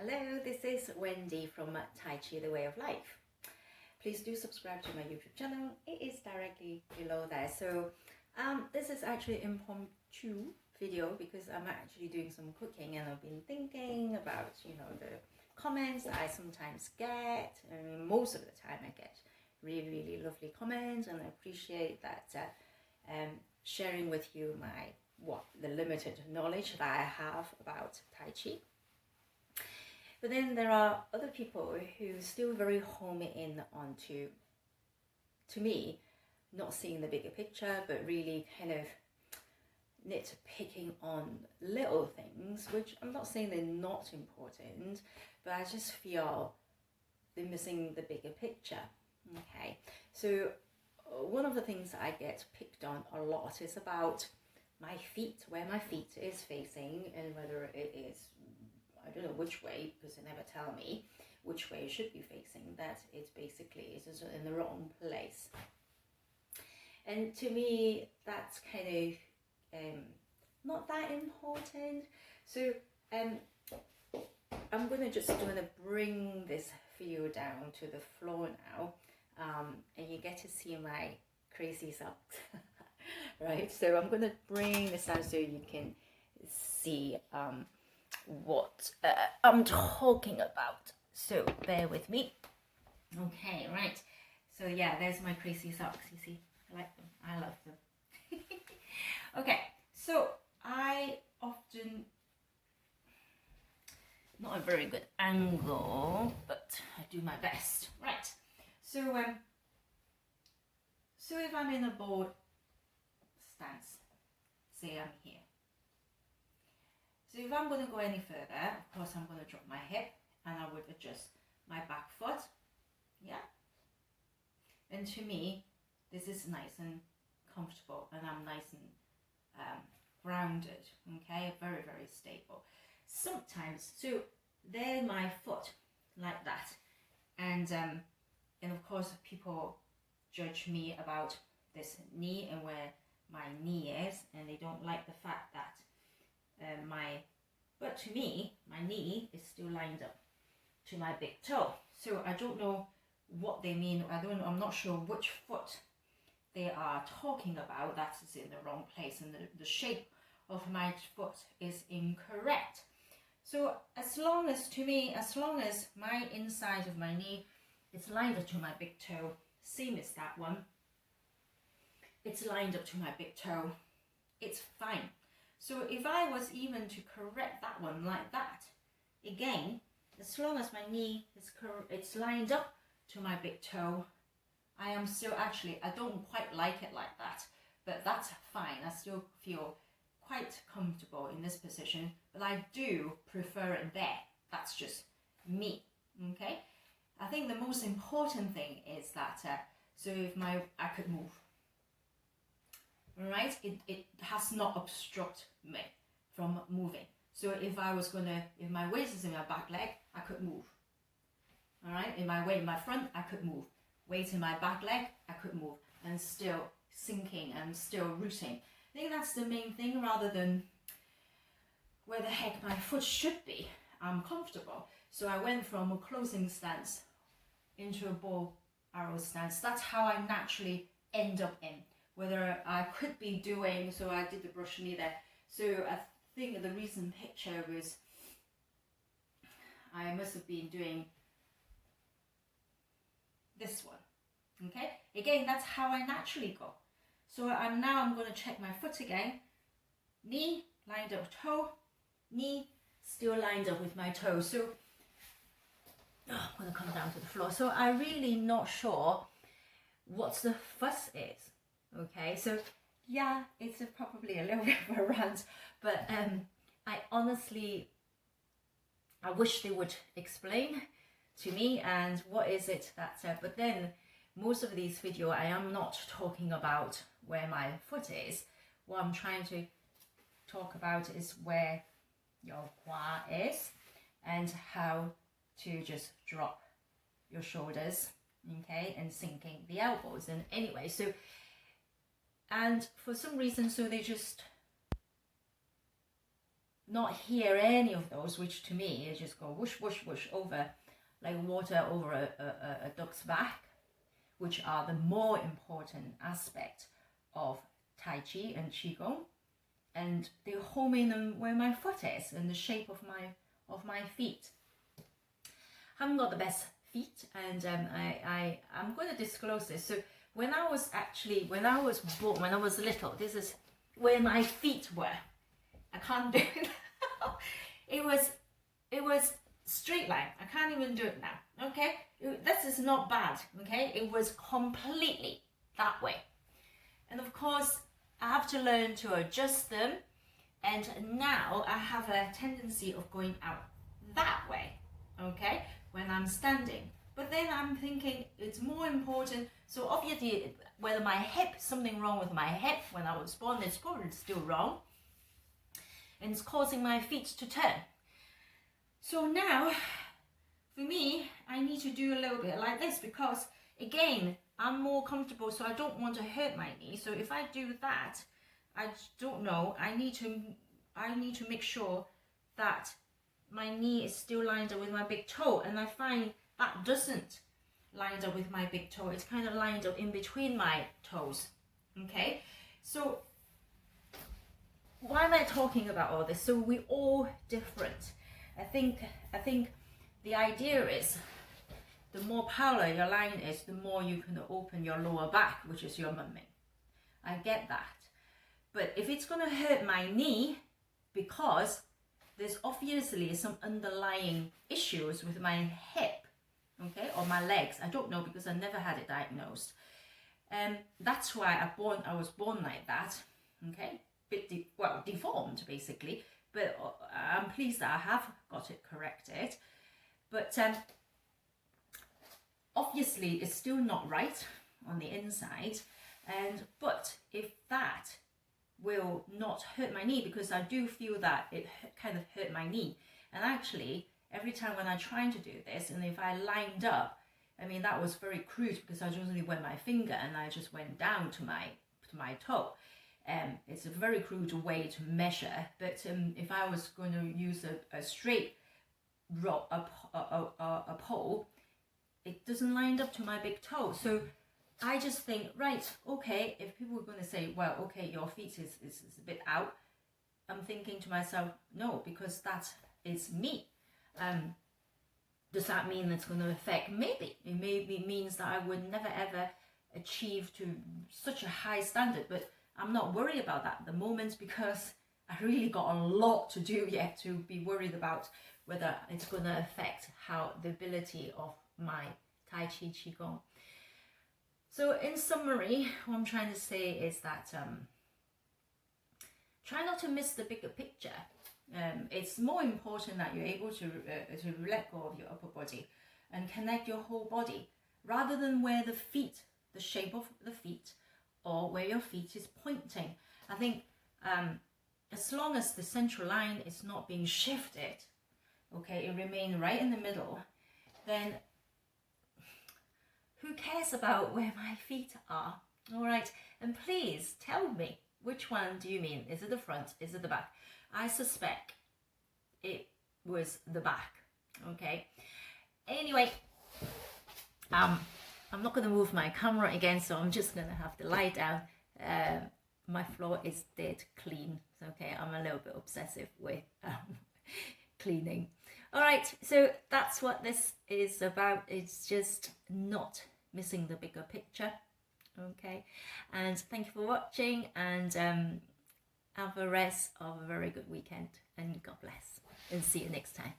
Hello, this is Wendy from Taichi the Way of Life. Please do subscribe to my YouTube channel. It is directly below there. So this is actually an impromptu video because I'm actually doing some cooking and I've been thinking about, the comments that I sometimes get. I mean, most of the time I get really, really lovely comments, and I appreciate that sharing with you the limited knowledge that I have about Tai Chi. But then there are other people who still very home in onto, to me, not seeing the bigger picture, but really kind of nitpicking on little things, which I'm not saying they're not important, but I just feel they're missing the bigger picture. Okay, so one of the things that I get picked on a lot is about my feet, where my feet is facing, and whether it is, I don't know which way, because they never tell me which way it should be facing, that it's basically is in the wrong place. And to me, that's kind of not that important. So I'm just going to bring this video down to the floor now, and you get to see my crazy socks. Right, so I'm going to bring this down so you can see what I'm talking about. So bear with me. Okay, right. So yeah, there's my crazy socks. You see, I like them. I love them. Okay, so I often, not a very good angle, but I do my best. Right. So so if I'm in a board stance, say I'm here. So if I'm going to go any further, of course I'm going to drop my hip and I would adjust my back foot. Yeah. And to me, this is nice and comfortable, and I'm nice and grounded. Okay, very, very stable. Sometimes, so there my foot like that, and of course people judge me about this knee and where my knee is, and they don't like the fact that but to me, my knee is still lined up to my big toe. So I don't know what they mean. I'm not sure which foot they are talking about. That is in the wrong place, and the shape of my foot is incorrect. So as long as my inside of my knee is lined up to my big toe, same as that one, it's lined up to my big toe, it's fine. So if I was even to correct that one like that, again, as long as my knee is it's lined up to my big toe, I am still actually, I don't quite like it like that, but that's fine. I still feel quite comfortable in this position, but I do prefer it there. That's just me, okay? I think the most important thing is that, so if I could move. Right, it has not obstruct me from moving. So if my weight is in my back leg, I could move. All right, if my weight in my front, I could move. Weight in my back leg, I could move, and still sinking and still rooting. I think that's the main thing, rather than where the heck my foot should be. I'm comfortable. So I went from a closing stance into a bow arrow stance. That's how I naturally end up in. Whether I could be doing, so I did the brush knee there. So I think the recent picture was, I must have been doing this one. Okay, again, that's how I naturally go. So I'm going to check my foot again. Knee lined up, toe, knee still lined up with my toe. So I'm going to come down to the floor. So I'm really not sure what the fuss is. Okay, so yeah, it's probably a little bit of a rant, but I honestly, I wish they would explain to me and what is it that, but then most of these videos I am not talking about where my foot is. What I'm trying to talk about is where your hua is and how to just drop your shoulders, okay, and sinking the elbows. And anyway, so, and for some reason, so they just not hear any of those, which to me is just go whoosh, whoosh, whoosh over, like water over a duck's back, which are the more important aspect of Tai Chi and Qigong. And they home in on where my foot is and the shape of my feet. I haven't got the best feet, and I'm going to disclose this. So when I was born, when I was little, this is where my feet were. I can't do it now. It was straight line. I can't even do it now. Okay, this is not bad. Okay, it was completely that way, and of course I have to learn to adjust them. And now I have a tendency of going out that way. Okay, when I'm standing. But then I'm thinking it's more important. So obviously, whether my hip, something wrong with my hip when I was born, it's probably still wrong. And it's causing my feet to turn. So now, for me, I need to do a little bit like this because, again, I'm more comfortable, so I don't want to hurt my knee. So if I do that, I don't know, I need to make sure that my knee is still lined up with my big toe, and I find that doesn't line up with my big toe. It's kind of lined up in between my toes. Okay, so why am I talking about all this? So we're all different. I think the idea is the more parallel your line is, the more you can open your lower back, which is your mumming. I get that. But if it's going to hurt my knee, because there's obviously some underlying issues with my hip, okay, or my legs. I don't know because I never had it diagnosed. That's why I was born like that, okay, deformed basically. But I'm pleased that I have got it corrected. But obviously it's still not right on the inside. But if that will not hurt my knee, because I do feel that it kind of hurt my knee. And actually, every time when I'm trying to do this, and if I lined up, I mean, that was very crude because I just only went my finger and I just went down to my toe. It's a very crude way to measure, but if I was going to use a straight rope, a pole, it doesn't line up to my big toe. So I just think, right, okay, if people are going to say, well, okay, your feet is a bit out, I'm thinking to myself, no, because that is me. Does that mean it's going to affect? Maybe. It maybe means that I would never ever achieve to such a high standard, but I'm not worried about that at the moment because I really got a lot to do yet to be worried about whether it's going to affect how the ability of my Tai Chi Qigong. So in summary, what I'm trying to say is that try not to miss the bigger picture. It's more important that you're able to let go of your upper body and connect your whole body rather than where the feet, the shape of the feet, or where your feet is pointing. I think as long as the central line is not being shifted, okay, it remains right in the middle, then who cares about where my feet are? All right, and please tell me, which one do you mean? Is it the front? Is it the back? I suspect it was the back, okay? Anyway, I'm not going to move my camera again, so I'm just going to have to lie down. My floor is dead clean, okay? I'm a little bit obsessive with cleaning. All right, so that's what this is about. It's just not missing the bigger picture, okay? And thank you for watching, and have a rest of a very good weekend, and God bless, and see you next time.